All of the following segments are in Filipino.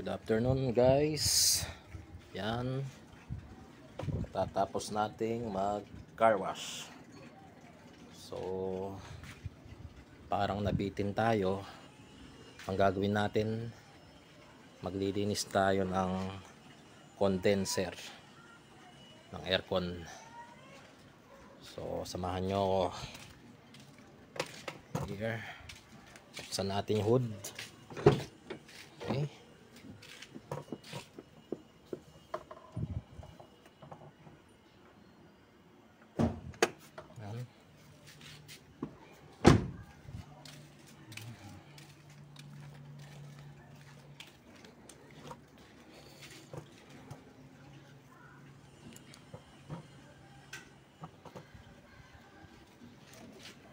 Good afternoon guys. Yan. Tatapos nating mag car wash. So parang nabitin tayo. Ang gagawin natin, maglilinis tayo ng condenser ng aircon. So samahan nyo ako. Here. Buksan natin yung hood. Okay. Yan.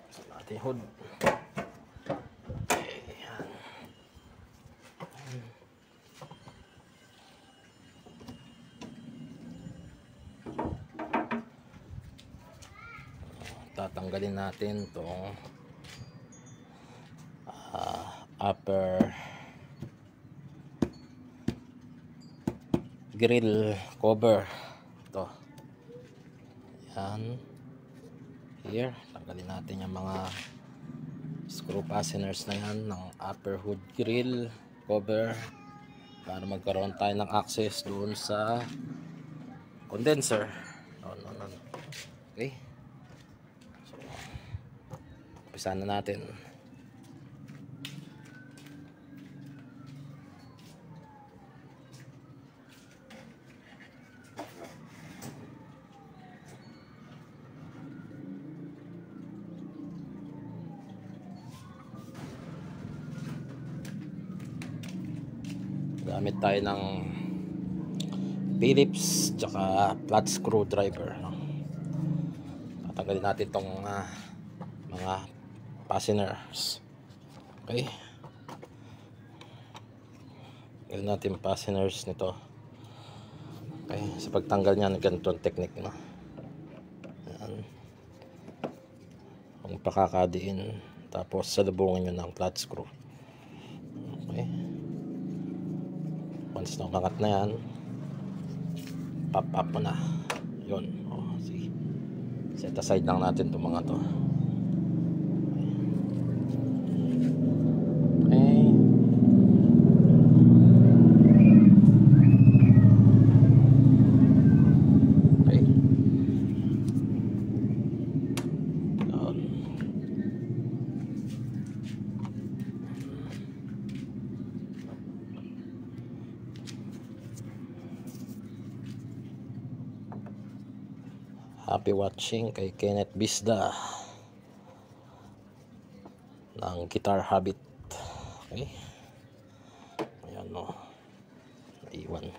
Buksan natin yung hood. Tatanggalin natin itong upper grill cover. Ito. Yan. Here. Tanggalin natin yung mga screw fasteners na yan ng upper hood grill cover para magkaroon tayo ng access doon sa condenser. Okay. Umpisa na natin. Gamit tayo ng Phillips tsaka flat screwdriver. Tatanggalin natin itong mga fasteners. Okay. Tanggalin natin yung fasteners nito. Okay. Sa pagtanggal niyan, ganito ang technique, no? Ayan. Ang pakakadiin, tapos salubungin nyo ng flat screw. Okay. Once na umangat na yan, pop up mo na. Yun. Oh, see. Set aside lang natin itong mga to. Happy watching kay Kenneth Bisda ng Guitar Habit. Okay. Ayan, no. Naiwan.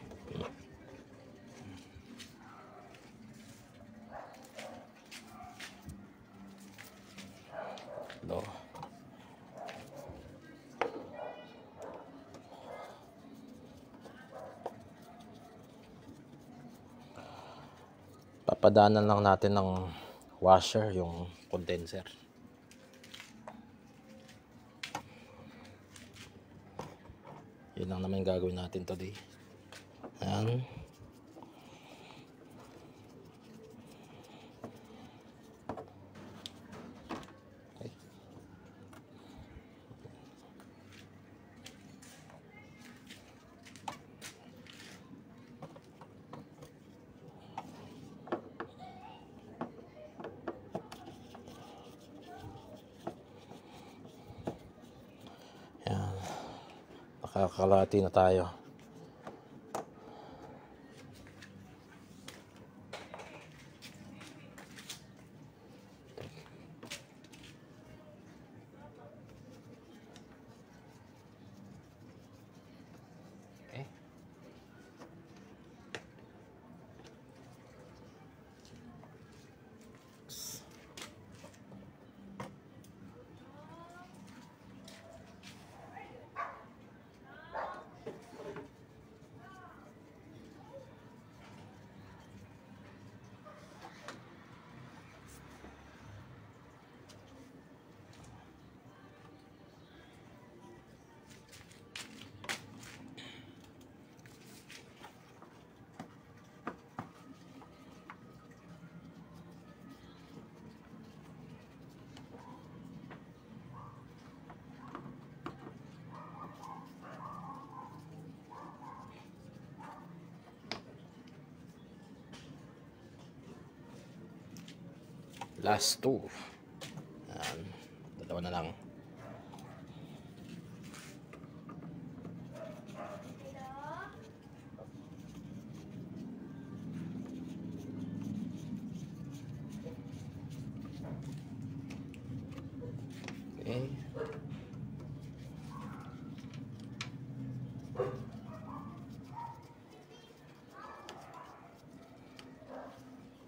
No. Papadaanan lang natin ng washer yung condenser. Yun lang naman yung gagawin natin today. Ayan. Okay. Ayan. Nakakalati na tayo. Okay. last two. Yan. Dalawa na lang. Okay.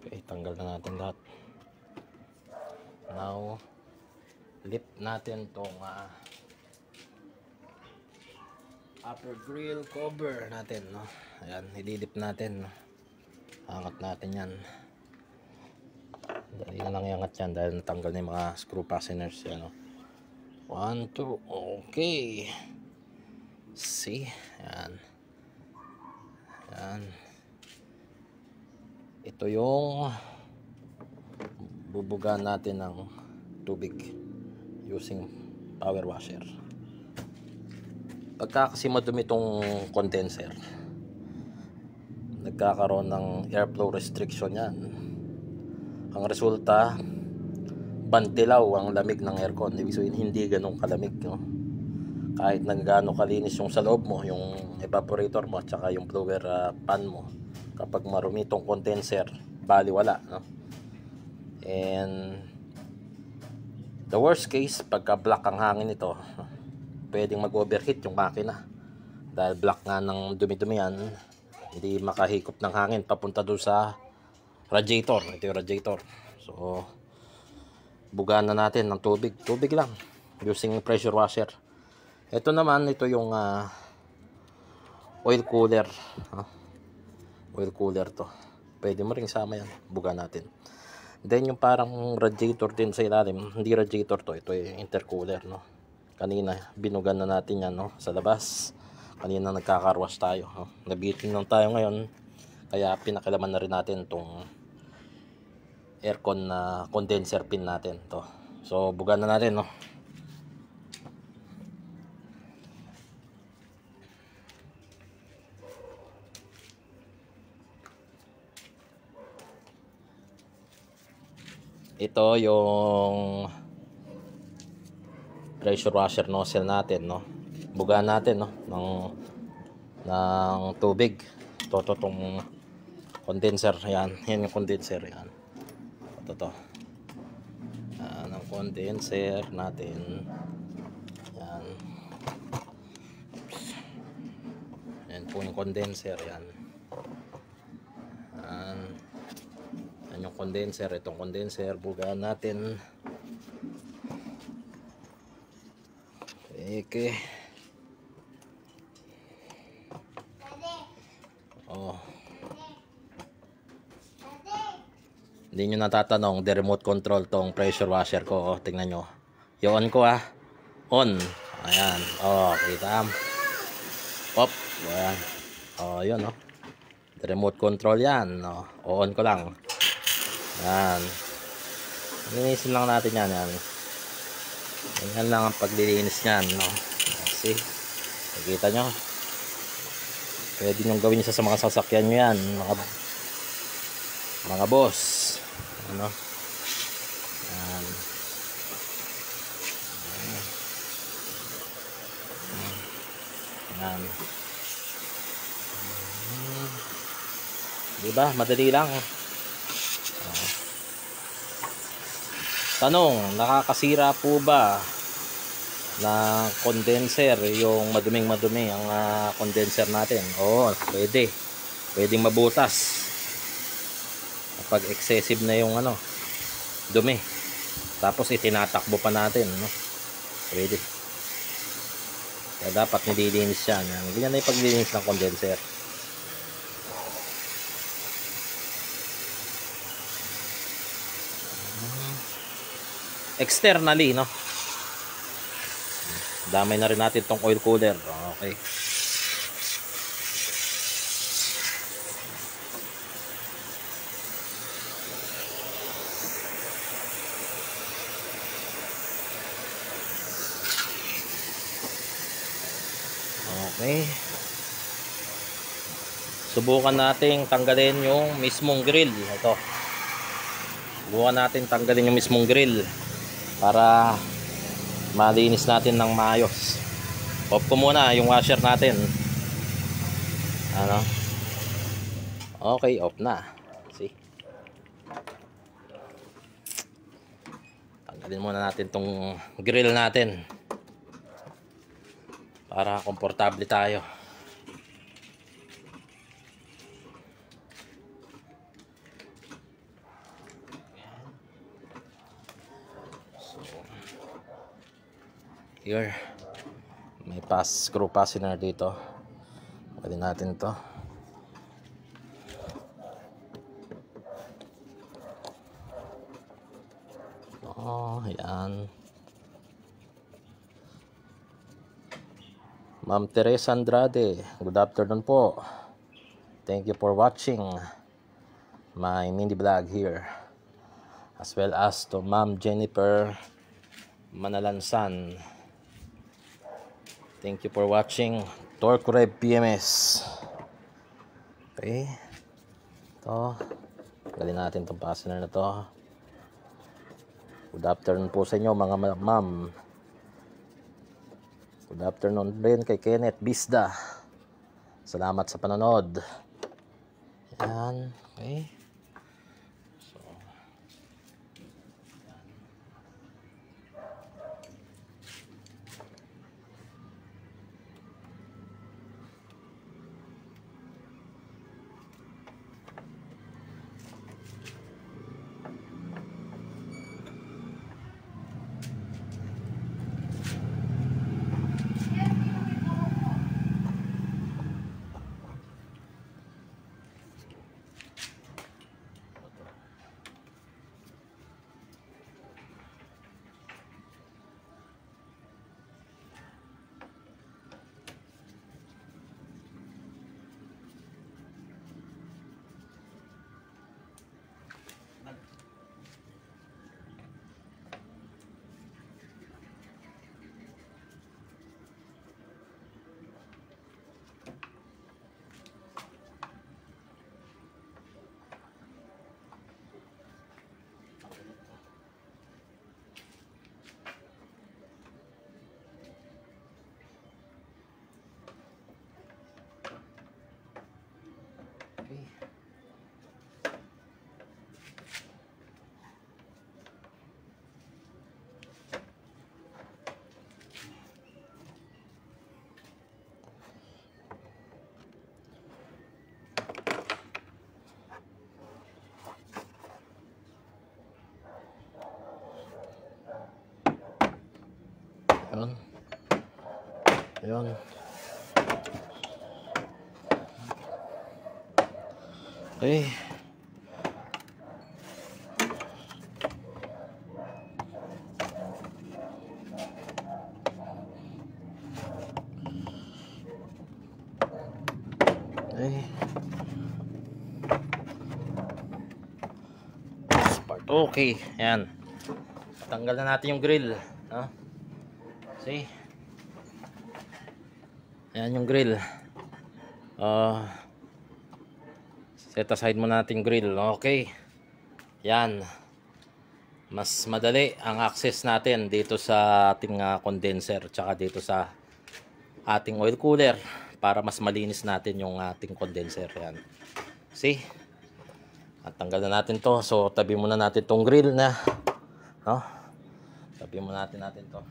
Okay, tanggal na natin lahat. Now, lift natin tong upper grill cover natin, no? Ayan, ililip natin, no? Angat natin yan. Dali na lang iangat yan dahil natanggal na yung mga screw fasteners yan, no? 1, 2, okay. See? Ayan. Ayan. Ito yung bubugan natin ng tubig using power washer. Pagka kasi madumi itong condenser, nagkakaroon ng airflow restriction yan. Ang resulta, bantilaw ang lamig ng aircon. Ibig sabihin, hindi ganun kalamig, no? Kahit nang gaano kalinis yung sa loob mo, yung evaporator mo at saka yung blower pan mo, kapag marumi itong condenser, baliwala, no? And the worst case, pagka black ang hangin ito, pwedeng mag-overheat yung makina dahil black nga ng dumi-dumi yan, hindi makahikop ng hangin papunta doon sa radiator. Ito yung radiator. So bugaan na natin ng tubig lang using pressure washer. Ito naman, ito yung oil cooler, oil cooler to, pwede mo ring sama yan, bugaan natin. Then yung parang radiator din sa ilalim, hindi radiator to, ito yung intercooler, no? Kanina binugan na natin yan, no? Sa labas kanina nagkakarwas tayo, no? Nabitin lang tayo ngayon, kaya pinakilaman na rin natin tong aircon na condenser pin natin to. So bugan na natin, no? Ito yung pressure washer nozzle natin, no? Bugaan natin, no, ng tubig. Ito tong condenser, yan yung condenser, yan. Ito ang condenser natin, yan. Yan po yung condenser, yan. Yan yung condenser, itong condenser, bugaan natin. Okay. Oh. Hindi nyo natatanong, the remote control tong pressure washer ko. Oh, tingnan nyo. I-on ko, on. Ayan. Oh, kita. Pop. Ayan. Oh, yun, oh. The remote control yan. Oh, on ko lang. Ayan. Linisin lang natin yan. Yan. Yan lang ang paglilinis nyan, no? See? Nakita nyo? Pwede nyo gawin isa sa mga sasakyan nyo yan, mga boss. Ano? Yan. Yan. Diba? Madali lang. Tanong, nakakasira po ba na condenser yung maduming-madumi ang condenser natin? Oo, pwede. Pwedeng mabutas kapag excessive na yung dumi. Tapos itinatakbo pa natin, no? Pwede. Kaya dapat nililinis yan. Ganyan na yung paglilinis ng condenser. Externally, no? Damay na rin natin tong oil cooler. Okay. Okay. Subukan nating tanggalin yung mismong grill. Ito. Bukan natin tanggalin yung mismong grill para malinis natin ng maayos. Off ko muna yung washer natin. Ano? Okay, off na. See? Tanggalin muna natin tong grill natin para komportable tayo. Here, may screw fastener dito. Pwede natin to. Oh, yan. Ma'am Teresa Andrade, good afternoon po. Thank you for watching my mini vlog here. As well as to Ma'am Jennifer Manalansan. Thank you for watching. Torque Rev PMS. Okay. Ito. Galing natin itong fastener na to. Good afternoon po sa inyo mga ma'am. Good afternoon din kay Kenneth Bisda. Salamat sa panonood. Yan. Okay. Ayun. Ayun. Okay. Okay. Okay, ayan. Tanggal na natin yung grill, no? See? Ayan yung grill. Set aside muna natin grill. Okay. Yan. Mas madali ang access natin dito sa ating condenser tsaka dito sa ating oil cooler para mas malinis natin yung ating condenser. Yan. See? At tanggal na natin to. So tabi muna natin tong grill na, no? Tabi muna natin to.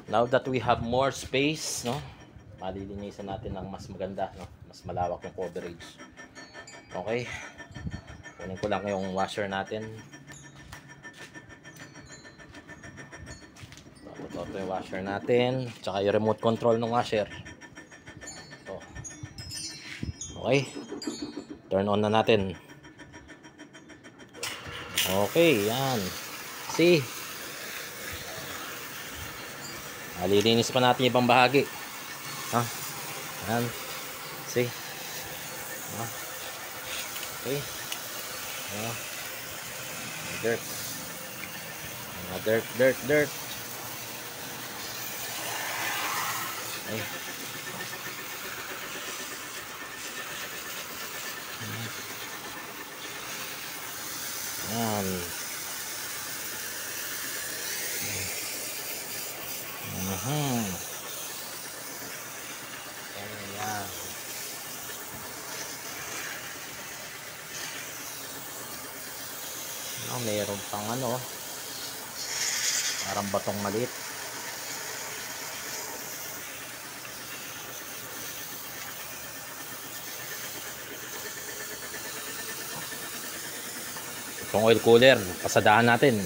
Now that we have more space, no, malilinisan natin ng mas maganda, no, mas malawak yung coverage. Okay, kunin ko lang yung washer natin. Ito yung washer natin, tsaka yung remote control ng washer. Ito. Okay, turn on na natin. Okay, yan. See? Malilinis pa natin ibang bahagi. Ha? Yan. See? Ha? Okay. Dirt. Dirt. Okay. Yan. Ayan. Meron pang parang batong maliit. Itong oil cooler, pasadahan natin.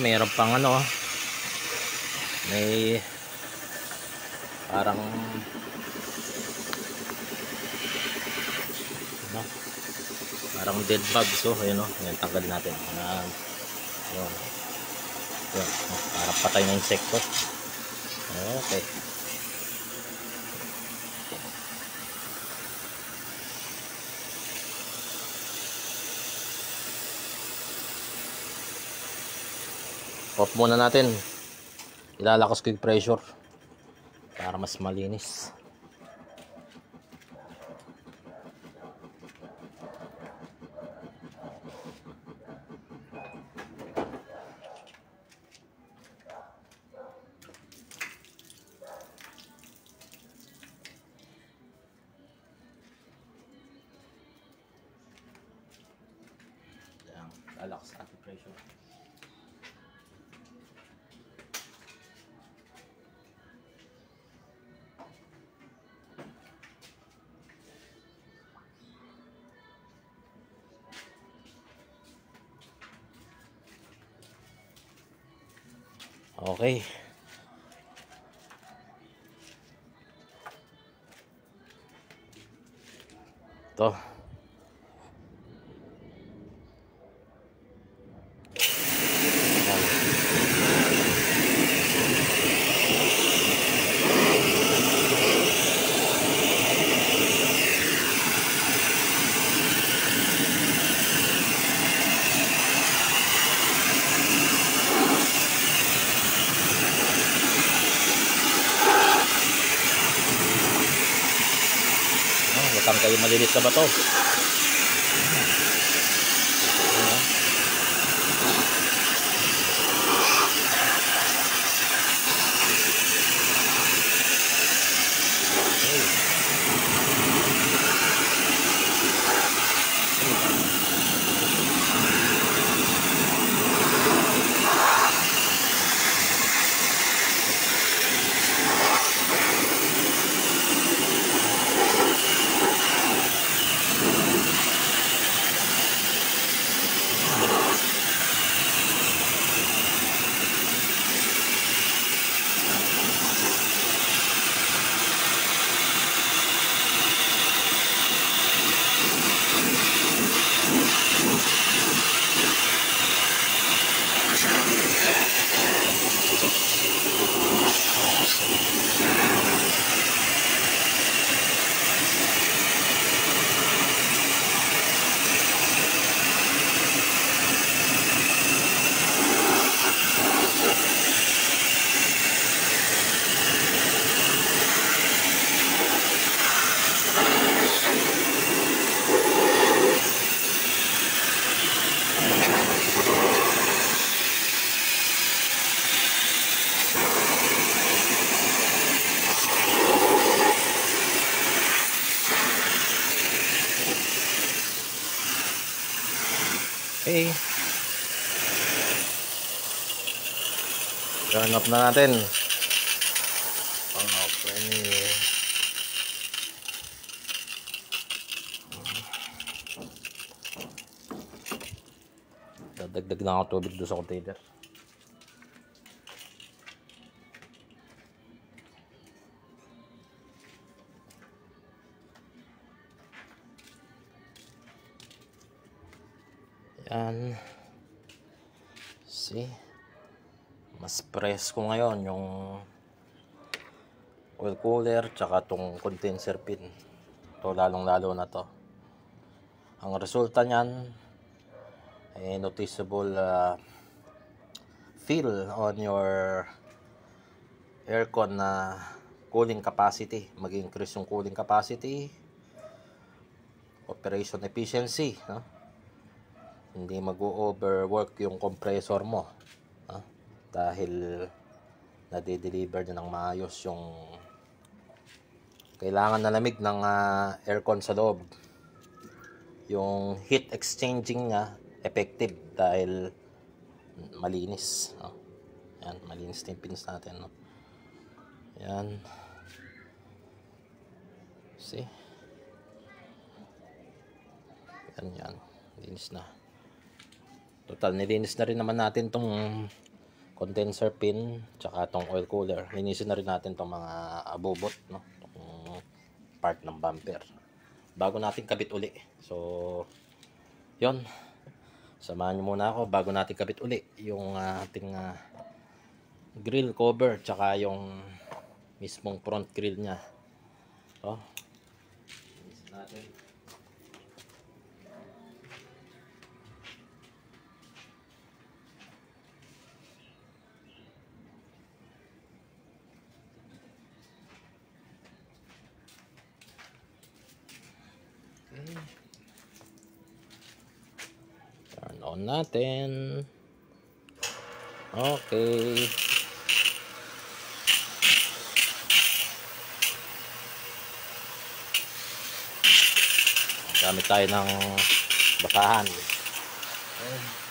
Meron pang may parang parang dead bugs. Ayun yan, tanggal natin. Yun. Parang patay na insekto. Okay. Off muna natin. Ilalakas ko yung pressure para mas malinis. Lalakas natin pressure. Okay. Ito. Butang kayo malilit sa bato. Okay. Turn off na natin. Okay. Dadagdag na ako tubig doon sa container. Yan. See? Mas press ko ngayon yung oil cooler tsaka tong condenser pin. to, lalong lalo na to. Ang resulta niyan ay noticeable feel on your aircon na cooling capacity. Mag-increase yung cooling capacity, operation efficiency, no? Hindi mag-overwork yung compressor mo, no? Dahil nade-deliver niya ng maayos yung kailangan na lamig ng aircon sa loob. Yung heat exchanging niya effective dahil malinis, no? Yan, malinis yung pins natin, no? Yan, see, yan, linis na. Total, nilinis na rin naman natin tong condenser pin tsaka tong oil cooler. Linisin na rin natin tong mga abubot, no? Tong part ng bumper bago natin kabit uli. So yon, samahan nyo muna ako bago natin kabit uli yung ating grill cover tsaka yung mismong front grill nya. So linisin natin. Turn on natin. Okay. Gamit tayo ng basahan. Okay.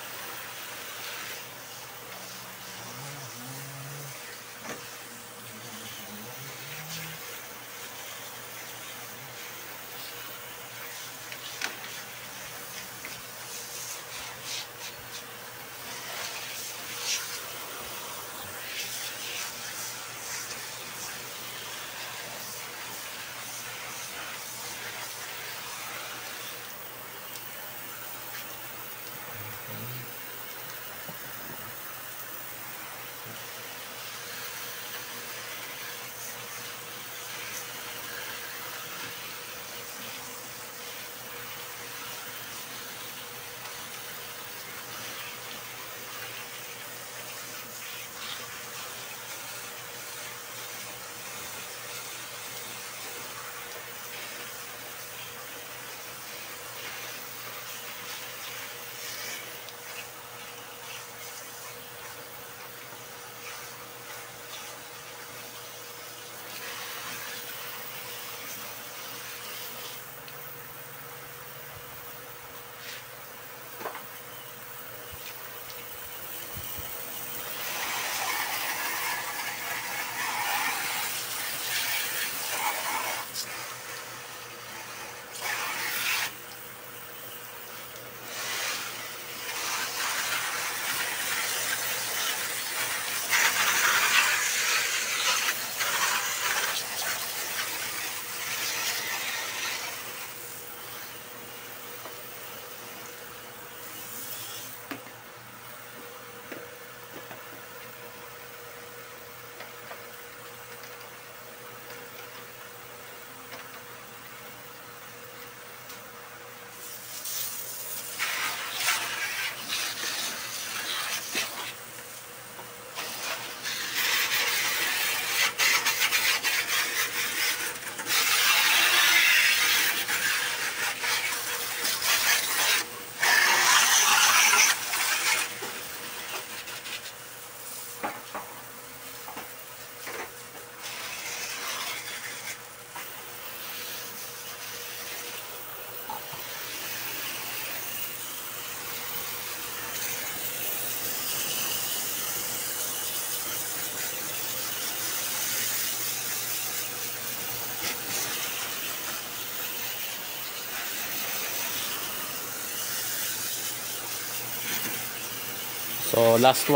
So last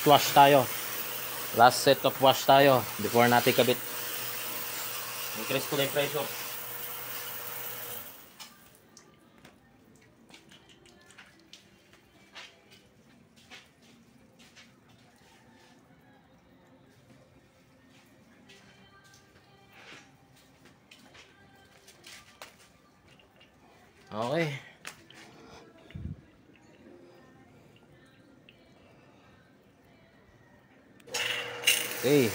wash tayo. Last set of wash tayo before natin kabit. Increase ko na yung pressure. Okay. Okay.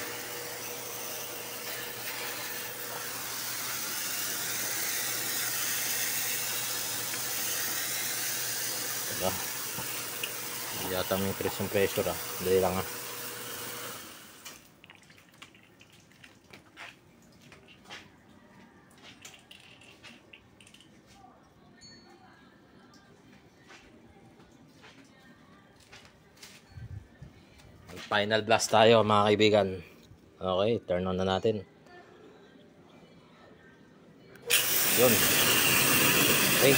Diba? Hindi yata may increase yung pressure ah. Dali lang ah. Final blast tayo mga kaibigan. Okay, turn on na natin. Yun. Okay.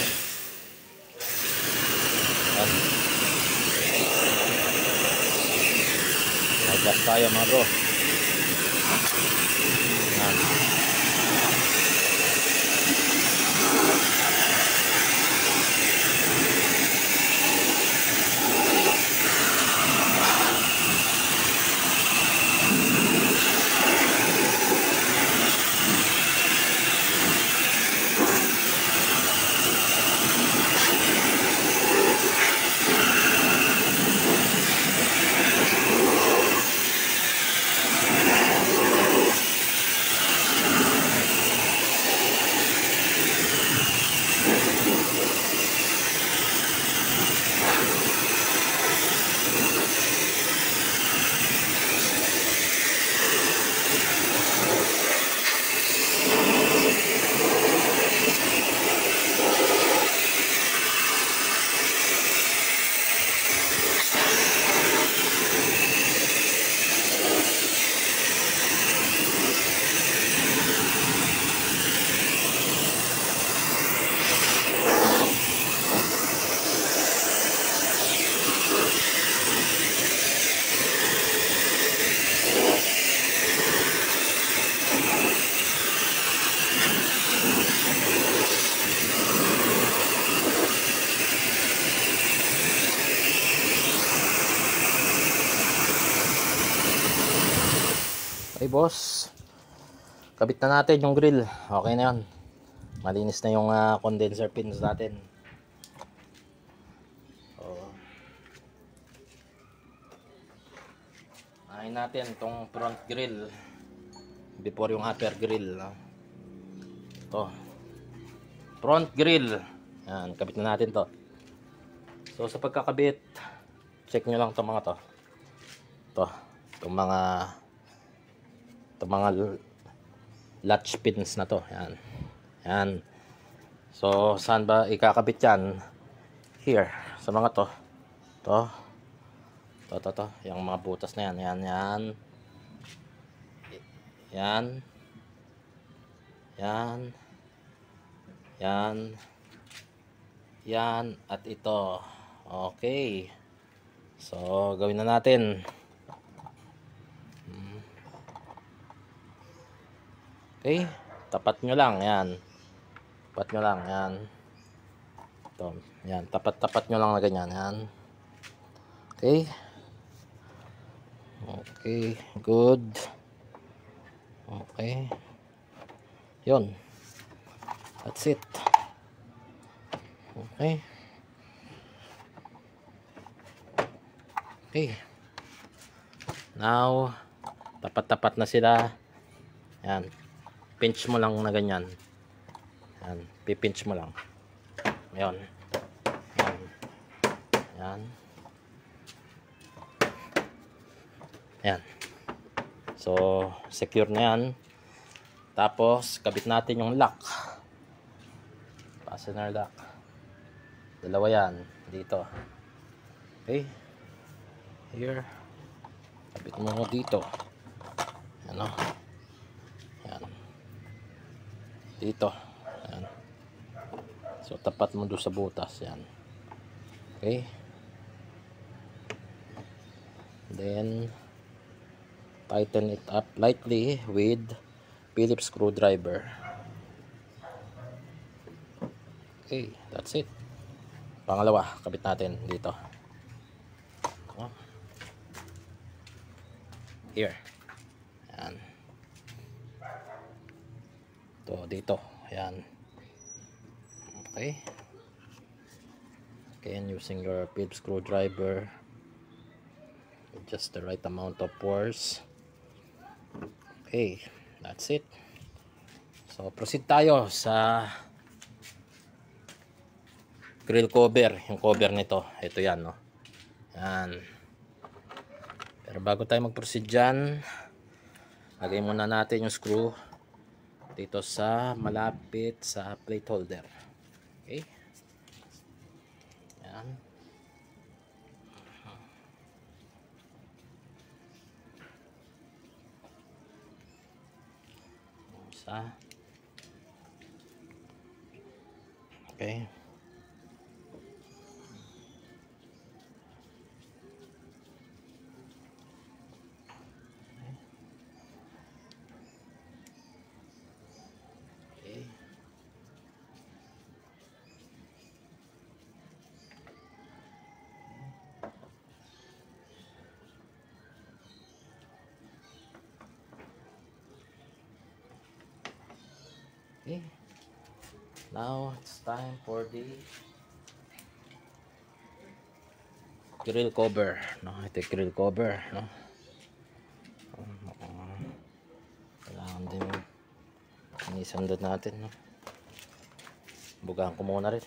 Yan. Final blast tayo mga bro. Yan. Okay boss, kabit na natin yung grill. Okay na yan. Malinis na yung condenser pins natin. So, ayain natin itong front grill before yung upper grill. Ito, front grill. Yan, kabit na natin to. So sa pagkakabit, check nyo lang itong mga to. Itong mga latch pins na to. Yan. Yan. So saan ba ikakabit yan? Here, sa mga to. To. Yung mga butas na yan. Yan, yan. Yan. Yan. Yan. Yan. At ito. Okay. So gawin na natin. Okay, tapat nyo lang, yan. Tapat nyo lang, yan. Ito, yan, tapat nyo lang na ganyan, yan. Okay. Okay, good. Okay. Yun. That's it. Okay. Okay. Now, tapat-tapat na sila. Yan. Pinch mo lang na ganyan. Yan, pipinch mo lang. Ayan. Yan. Yan. Yan. So, secure na yan. Tapos, kabit natin yung lock. Fastener lock. Dalawa yan. Dito. Okay. Here. Kabit mo dito. Ano? Yan. Dito. Yan. So, tapat mo doon sa butas. Yan. Okay. Then, tighten it up lightly with Phillips screwdriver. Okay, that's it. Pangalawa, kabit natin dito. Oh. Here. Yan. Ito, dito. Yan. Okay. Again, using your Phillips screwdriver with just the right amount of force. Okay, that's it. So proceed tayo sa grill cover. Yung cover nito, ito yan, no? Yan. Pero bago tayo mag-proceed dyan, lagay muna natin yung screw dito sa malapit sa plate holder. Okay. Yan. Isa. Okay. Okay. Now it's time for the grill cover. No, ito yung grill cover, no. Kailangan din inisandot natin, no. Bugahan ko muna rin.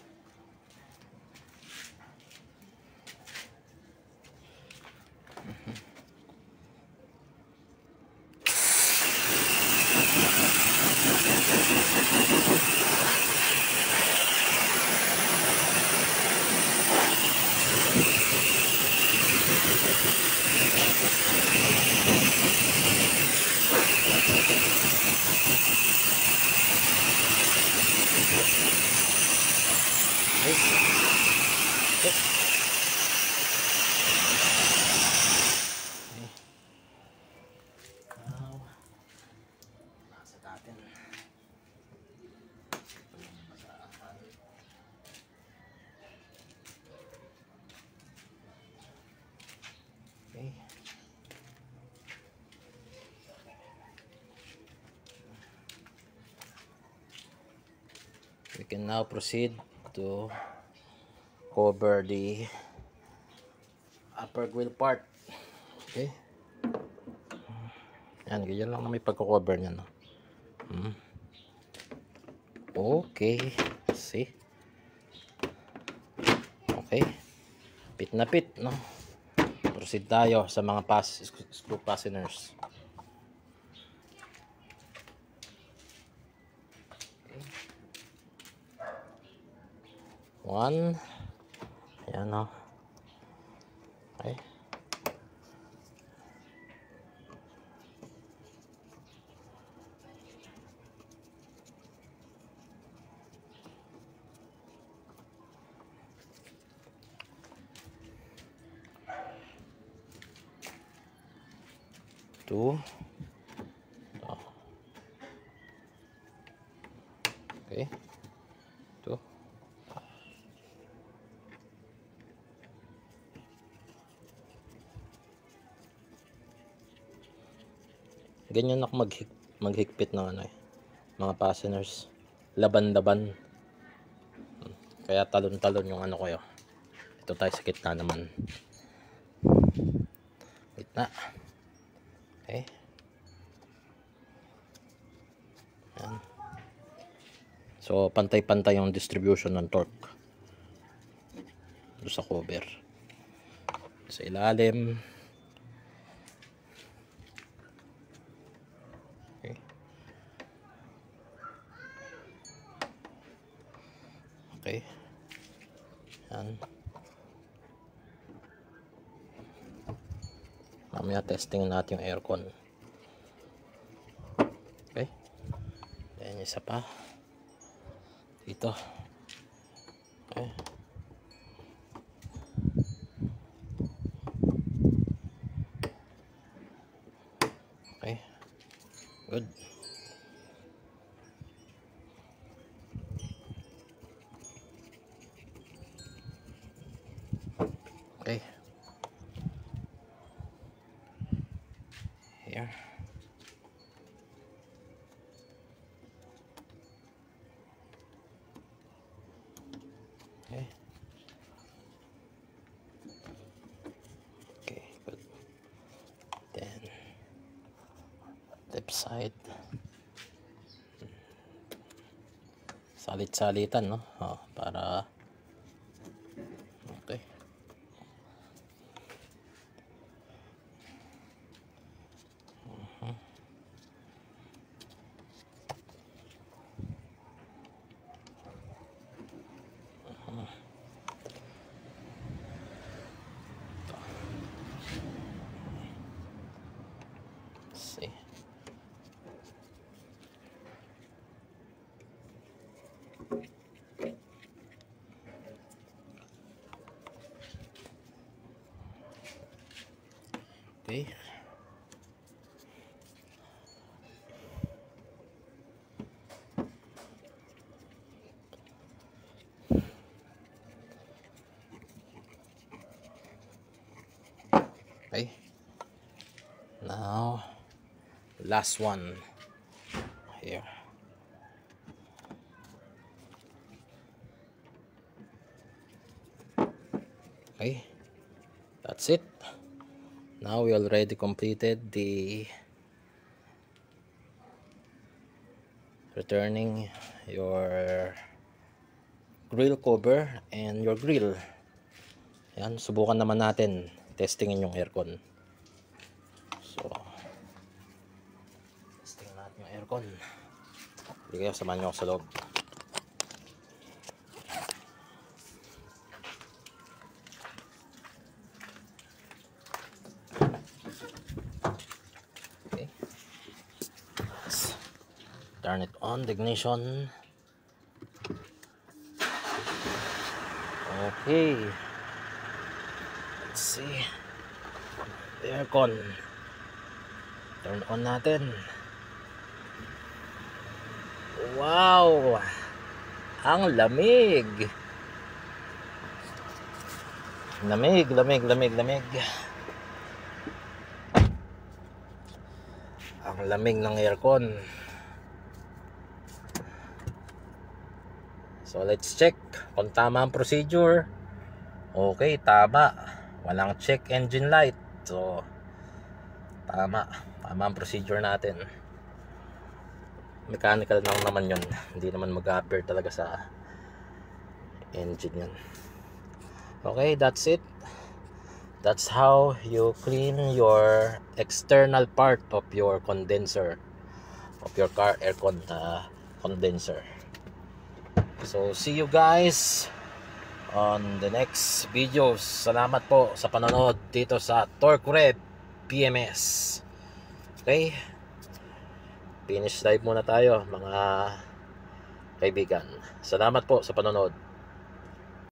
Okay. We can now proceed to cover the upper grill part. Okay. Yan, ganyan lang na may pagko-cover niya, no. Okay. See? Okay. Pit na pit, no. Proceed tayo sa mga screw fasteners. Okay. One. Ayan, no. Okay. Two. Oh. Okay. Two. Ganyan ako maghigpit ng ano, mga fasteners. Laban-laban. Kaya talon-talon yung ano ko yun. Ito tayo sa gitna naman. Gitna. Okay. Yan. So, pantay-pantay yung distribution ng torque. Doon sa cover. Sa ilalim. Okay. Okay. Yan. Mamaya testing natin yung aircon. Okay. Then isa pa. Dito. Okay. Okay. Good. Okay. Here. Okay. left side. Salit-salitan, no? Para okay. See. Okay. Okay. Now, last one here. Okay. That's it. Now we already completed the returning your grill cover and your grill. Yan, subukan naman natin testingin yung aircon. So, testing natin yung aircon. Hindi kayo, samahan nyo ako sa loob. Okay. Let's turn it on, the ignition. Okay. Let's see. The aircon. Turn on natin. Wow! Ang lamig. Lamig. Ang lamig ng aircon. So let's check kung tama ang procedure. Okay, tama. Walang check engine light. So tama ang procedure natin. Mechanical lang naman yun. Hindi naman mag-appear talaga sa engine yan. Okay, that's it. That's how you clean your external part of your condenser, of your car aircon condenser. So see you guys on the next videos. Salamat po sa panonood dito sa Torque Rev PMS. Okay, finish live muna tayo mga kaibigan. Salamat po sa panonood.